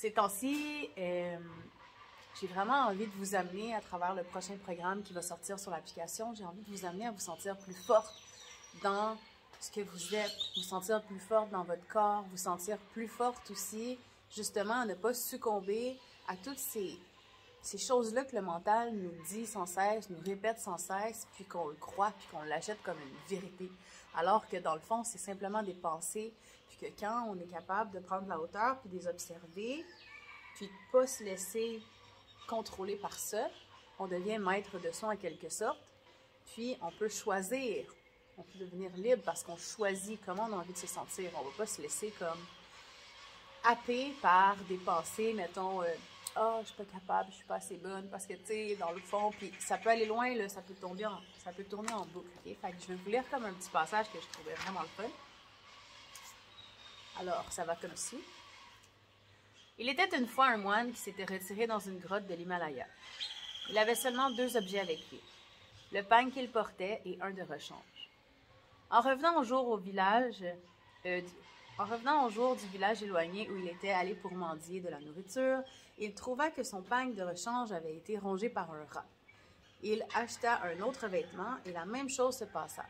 Ces temps-ci, j'ai vraiment envie de vous amener à travers le prochain programme qui va sortir sur l'application. J'ai envie de vous amener à vous sentir plus forte dans ce que vous êtes, vous sentir plus forte dans votre corps, vous sentir plus forte aussi, justement, à ne pas succomber à toutes ces choses-là que le mental nous dit sans cesse, nous répète sans cesse, puis qu'on le croit, puis qu'on l'achète comme une vérité. Alors que dans le fond, c'est simplement des pensées, puis que quand on est capable de prendre la hauteur, puis de les observer, puis de ne pas se laisser contrôler par ça, on devient maître de soi en quelque sorte, puis on peut choisir, on peut devenir libre parce qu'on choisit comment on a envie de se sentir. On ne va pas se laisser comme happer par des pensées, mettons, ah, je suis pas capable, je suis pas assez bonne, parce que, tu sais, dans le fond, puis ça peut aller loin, là, ça peut tourner en boucle, ok? Fait que je vais vous lire comme un petit passage que je trouvais vraiment le fun. Alors, ça va comme suit. Il était une fois un moine qui s'était retiré dans une grotte de l'Himalaya. Il avait seulement 2 objets avec lui, le pagne qu'il portait et un de rechange. En revenant au jour du village éloigné où il était allé pour mendier de la nourriture, il trouva que son pagne de rechange avait été rongé par un rat. Il acheta un autre vêtement et la même chose se passa.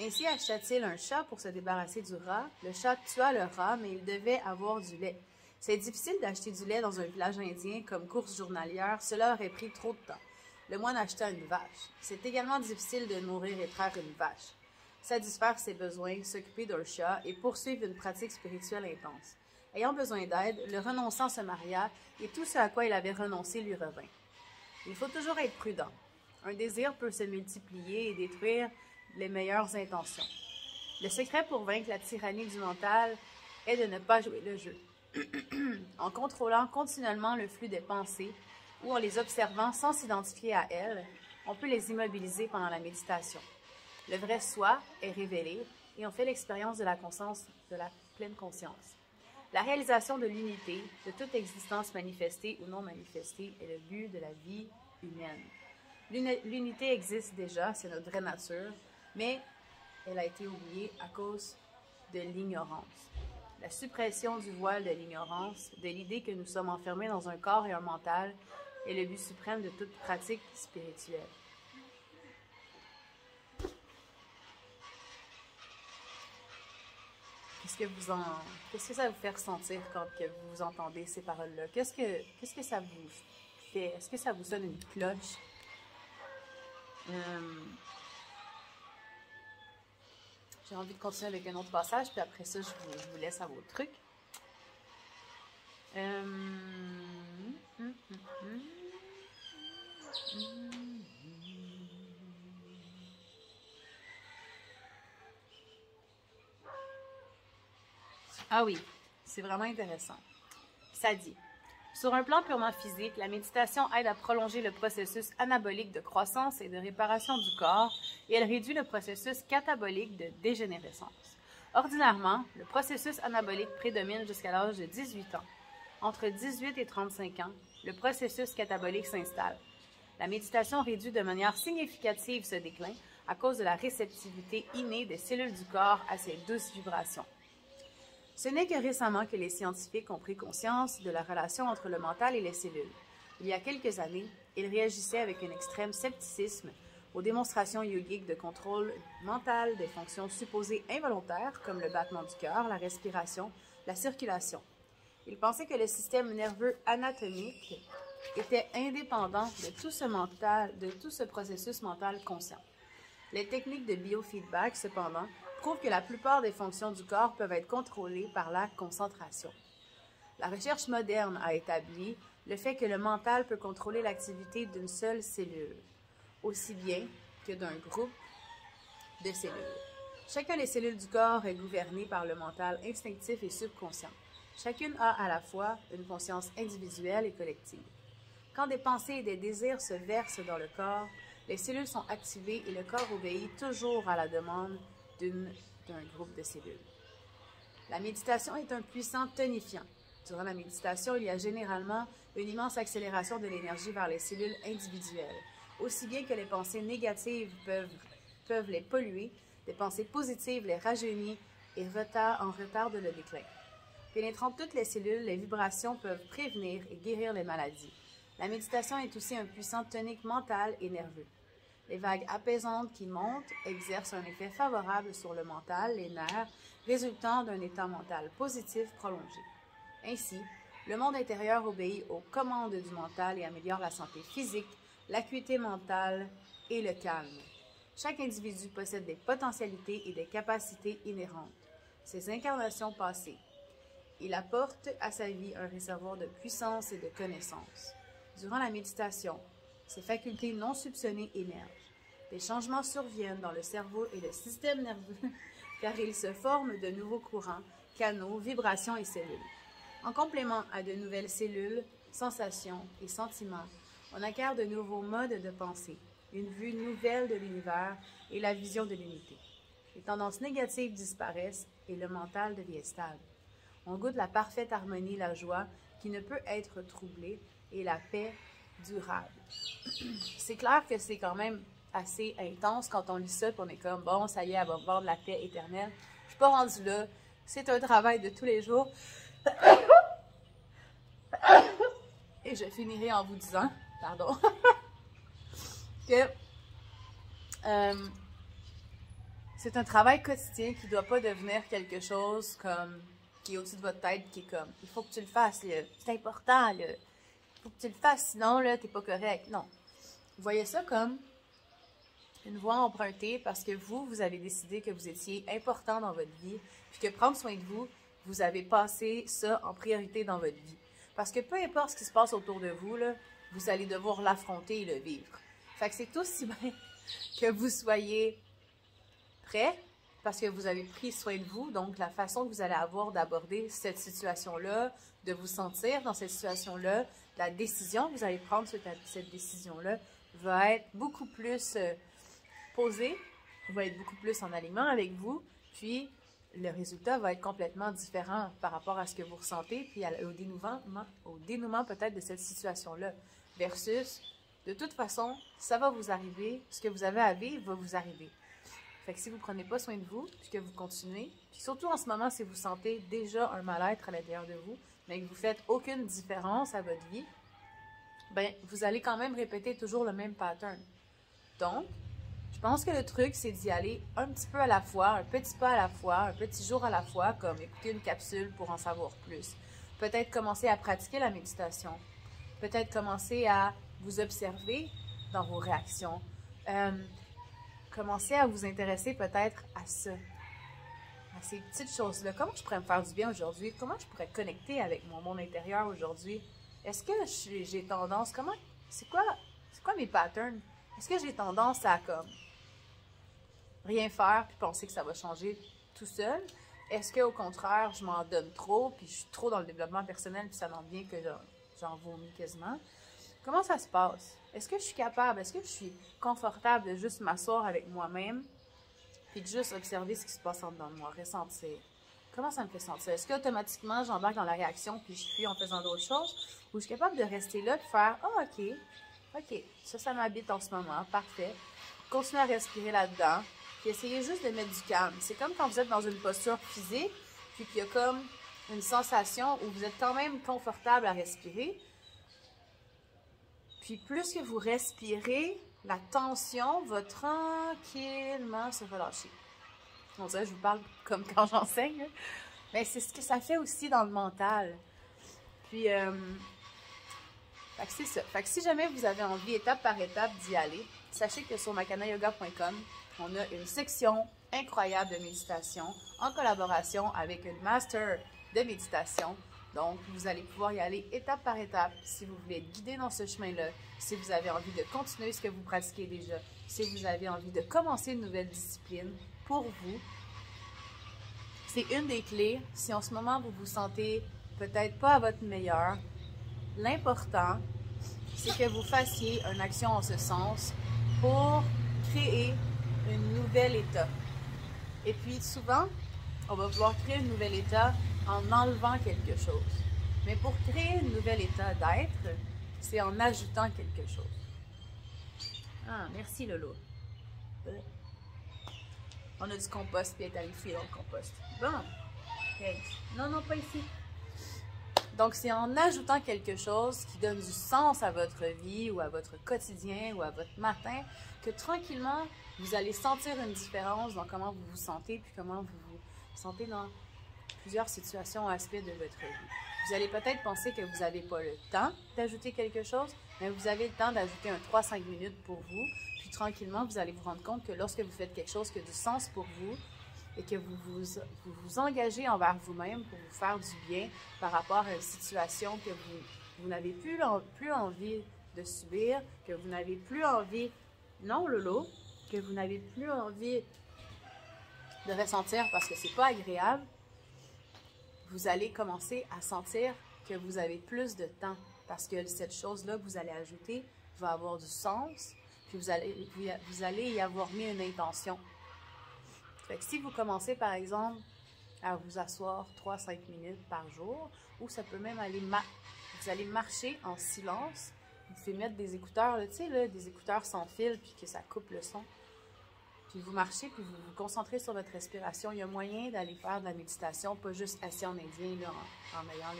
Ainsi acheta-t-il un chat pour se débarrasser du rat. Le chat tua le rat, mais il devait avoir du lait. C'est difficile d'acheter du lait dans un village indien comme course journalière, cela aurait pris trop de temps. Le moine acheta une vache. C'est également difficile de nourrir et traire une vache. Satisfaire ses besoins, s'occuper d'un chat et poursuivre une pratique spirituelle intense. Ayant besoin d'aide, le renonçant se maria et tout ce à quoi il avait renoncé lui revint. Il faut toujours être prudent. Un désir peut se multiplier et détruire les meilleures intentions. Le secret pour vaincre la tyrannie du mental est de ne pas jouer le jeu. En contrôlant continuellement le flux des pensées ou en les observant sans s'identifier à elles, on peut les immobiliser pendant la méditation. Le vrai soi est révélé et on fait l'expérience de la conscience, de la pleine conscience. La réalisation de l'unité, de toute existence manifestée ou non manifestée, est le but de la vie humaine. L'unité existe déjà, c'est notre vraie nature, mais elle a été oubliée à cause de l'ignorance. La suppression du voile de l'ignorance, de l'idée que nous sommes enfermés dans un corps et un mental, est le but suprême de toute pratique spirituelle. Qu'est-ce que ça vous fait ressentir quand que vous entendez ces paroles-là? Qu'est-ce que ça vous fait? Est-ce que ça vous sonne une cloche? J'ai envie de continuer avec un autre passage, puis après ça, je vous laisse à vos trucs. Ah oui, c'est vraiment intéressant. Ça dit, sur un plan purement physique, la méditation aide à prolonger le processus anabolique de croissance et de réparation du corps et elle réduit le processus catabolique de dégénérescence. Ordinairement, le processus anabolique prédomine jusqu'à l'âge de 18 ans. Entre 18 et 35 ans, le processus catabolique s'installe. La méditation réduit de manière significative ce déclin à cause de la réceptivité innée des cellules du corps à ces douces vibrations. Ce n'est que récemment que les scientifiques ont pris conscience de la relation entre le mental et les cellules. Il y a quelques années, ils réagissaient avec un extrême scepticisme aux démonstrations yogiques de contrôle mental des fonctions supposées involontaires comme le battement du cœur, la respiration, la circulation. Ils pensaient que le système nerveux anatomique était indépendant de tout ce processus mental conscient. Les techniques de biofeedback, cependant, prouvent que la plupart des fonctions du corps peuvent être contrôlées par la concentration. La recherche moderne a établi le fait que le mental peut contrôler l'activité d'une seule cellule, aussi bien que d'un groupe de cellules. Chacune des cellules du corps est gouvernée par le mental instinctif et subconscient. Chacune a à la fois une conscience individuelle et collective. Quand des pensées et des désirs se versent dans le corps, les cellules sont activées et le corps obéit toujours à la demande d'un groupe de cellules. La méditation est un puissant tonifiant. Durant la méditation, il y a généralement une immense accélération de l'énergie vers les cellules individuelles. Aussi bien que les pensées négatives peuvent les polluer, les pensées positives les rajeunissent et retardent le déclin. Pénétrant toutes les cellules, les vibrations peuvent prévenir et guérir les maladies. La méditation est aussi un puissant tonique mental et nerveux. Les vagues apaisantes qui montent exercent un effet favorable sur le mental, les nerfs, résultant d'un état mental positif prolongé. Ainsi, le monde intérieur obéit aux commandes du mental et améliore la santé physique, l'acuité mentale et le calme. Chaque individu possède des potentialités et des capacités inhérentes. Ses incarnations passées. Il apporte à sa vie un réservoir de puissance et de connaissances. Durant la méditation, ses facultés non soupçonnées émergent. Des changements surviennent dans le cerveau et le système nerveux car il se forme de nouveaux courants, canaux, vibrations et cellules. En complément à de nouvelles cellules, sensations et sentiments, on acquiert de nouveaux modes de pensée, une vue nouvelle de l'univers et la vision de l'unité. Les tendances négatives disparaissent et le mental devient stable. On goûte la parfaite harmonie, la joie qui ne peut être troublée et la paix durable. C'est clair que c'est quand même assez intense quand on lit ça et on est comme, bon, ça y est, elle va avoir de la paix éternelle. Je ne suis pas rendue là. C'est un travail de tous les jours. Et je finirai en vous disant, pardon, que c'est un travail quotidien qui ne doit pas devenir quelque chose comme qui est au-dessus de votre tête, qui est comme, il faut que tu le fasses, c'est important, il faut que tu le fasses, sinon, là, t'es pas correct. Non. Vous voyez ça comme une voie empruntée parce que vous avez décidé que vous étiez important dans votre vie, puis que prendre soin de vous, vous avez passé ça en priorité dans votre vie. Parce que peu importe ce qui se passe autour de vous, là, vous allez devoir l'affronter et le vivre. Fait que c'est aussi bien que vous soyez prêts, parce que vous avez pris soin de vous, donc la façon que vous allez avoir d'aborder cette situation-là, de vous sentir dans cette situation-là, la décision que vous allez prendre sur cette décision-là va être beaucoup plus posée, va être beaucoup plus en alignement avec vous, puis le résultat va être complètement différent par rapport à ce que vous ressentez, puis au dénouement peut-être de cette situation-là, versus, de toute façon, ça va vous arriver, ce que vous avez à vivre va vous arriver. Fait que si vous ne prenez pas soin de vous, puis que vous continuez, puis surtout en ce moment, si vous sentez déjà un mal-être à l'intérieur de vous, mais que vous ne faites aucune différence à votre vie, ben vous allez quand même répéter toujours le même pattern. Donc, je pense que le truc, c'est d'y aller un petit peu à la fois, un petit pas à la fois, un petit jour à la fois, comme écouter une capsule pour en savoir plus. Peut-être commencer à pratiquer la méditation. Peut-être commencer à vous observer dans vos réactions. Commencez à vous intéresser peut-être à ça, à ces petites choses-là. Comment je pourrais me faire du bien aujourd'hui? Comment je pourrais connecter avec mon monde intérieur aujourd'hui? Est-ce que j'ai tendance, c'est quoi mes patterns? Est-ce que j'ai tendance à comme rien faire puis penser que ça va changer tout seul? Est-ce qu'au contraire, je m'en donne trop puis je suis trop dans le développement personnel puis ça n'en vient que j'en vomis quasiment? Comment ça se passe? Est-ce que je suis capable, est-ce que je suis confortable de juste m'asseoir avec moi-même puis de juste observer ce qui se passe en dedans de moi, ressentir? Comment ça me fait sentir? Est-ce qu'automatiquement, j'embarque dans la réaction puis je fuis en faisant d'autres choses? Ou je suis capable de rester là et faire « Ah, OK, ça m'habite en ce moment, parfait. » Continuez à respirer là-dedans puis essayez juste de mettre du calme. C'est comme quand vous êtes dans une posture physique puis qu'il y a comme une sensation où vous êtes quand même confortable à respirer. Puis plus que vous respirez, la tension va tranquillement se relâcher. On dirait que je vous parle comme quand j'enseigne. Mais c'est ce que ça fait aussi dans le mental. Puis, c'est ça. Fait que si jamais vous avez envie, étape par étape, d'y aller, sachez que sur makanayoga.com, on a une section incroyable de méditation en collaboration avec une master de méditation. Donc, vous allez pouvoir y aller étape par étape si vous voulez être guidé dans ce chemin-là, si vous avez envie de continuer ce que vous pratiquez déjà, si vous avez envie de commencer une nouvelle discipline pour vous. C'est une des clés. Si en ce moment, vous vous sentez peut-être pas à votre meilleur, l'important, c'est que vous fassiez une action en ce sens pour créer un nouvel état. Et puis, souvent, on va vouloir créer un nouvel état en enlevant quelque chose. Mais pour créer un nouvel état d'être, c'est en ajoutant quelque chose. Ah, merci Lolo. On a du compost, puis elle est allée fouiller dans le compost. Bon, thanks. Non, pas ici. Donc, c'est en ajoutant quelque chose qui donne du sens à votre vie ou à votre quotidien ou à votre matin que tranquillement, vous allez sentir une différence dans comment vous vous sentez puis comment vous vous sentez dans plusieurs situations ou aspects de votre vie. Vous allez peut-être penser que vous n'avez pas le temps d'ajouter quelque chose, mais vous avez le temps d'ajouter un 3-5 minutes pour vous. Puis tranquillement, vous allez vous rendre compte que lorsque vous faites quelque chose qui a du sens pour vous et que vous engagez envers vous-même pour vous faire du bien par rapport à une situation que vous n'avez plus envie de subir, que vous n'avez plus envie, non Lolo, que vous n'avez plus envie de ressentir parce que c'est pas agréable, vous allez commencer à sentir que vous avez plus de temps parce que cette chose-là que vous allez ajouter va avoir du sens, puis vous allez y avoir mis une intention. Fait que si vous commencez par exemple à vous asseoir 3-5 minutes par jour, ou ça peut même aller, vous allez marcher en silence, vous pouvez mettre des écouteurs, tu sais, là, des écouteurs sans fil, puis que ça coupe le son. Puis vous marchez, puis vous vous concentrez sur votre respiration. Il y a moyen d'aller faire de la méditation, pas juste assis en indien, là, en ayant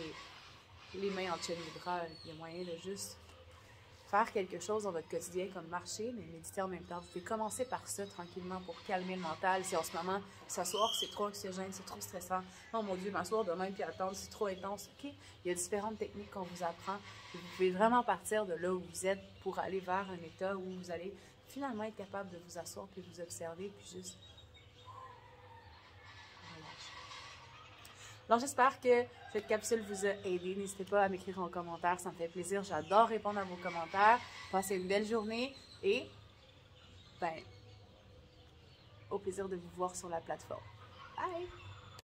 les mains en chandra. Il y a moyen de juste faire quelque chose dans votre quotidien, comme marcher, mais méditer en même temps. Vous pouvez commencer par ça, tranquillement, pour calmer le mental. Si en ce moment, s'asseoir, c'est trop anxiogène, c'est trop stressant. Oh mon Dieu, m'asseoir demain puis attendre, c'est trop intense. OK? Il y a différentes techniques qu'on vous apprend. Et vous pouvez vraiment partir de là où vous êtes pour aller vers un état où vous allez finalement être capable de vous asseoir, puis vous observer, puis juste relâcher. Alors, j'espère que cette capsule vous a aidé. N'hésitez pas à m'écrire en commentaire, ça me fait plaisir. J'adore répondre à vos commentaires. Passez une belle journée et, au plaisir de vous voir sur la plateforme. Bye!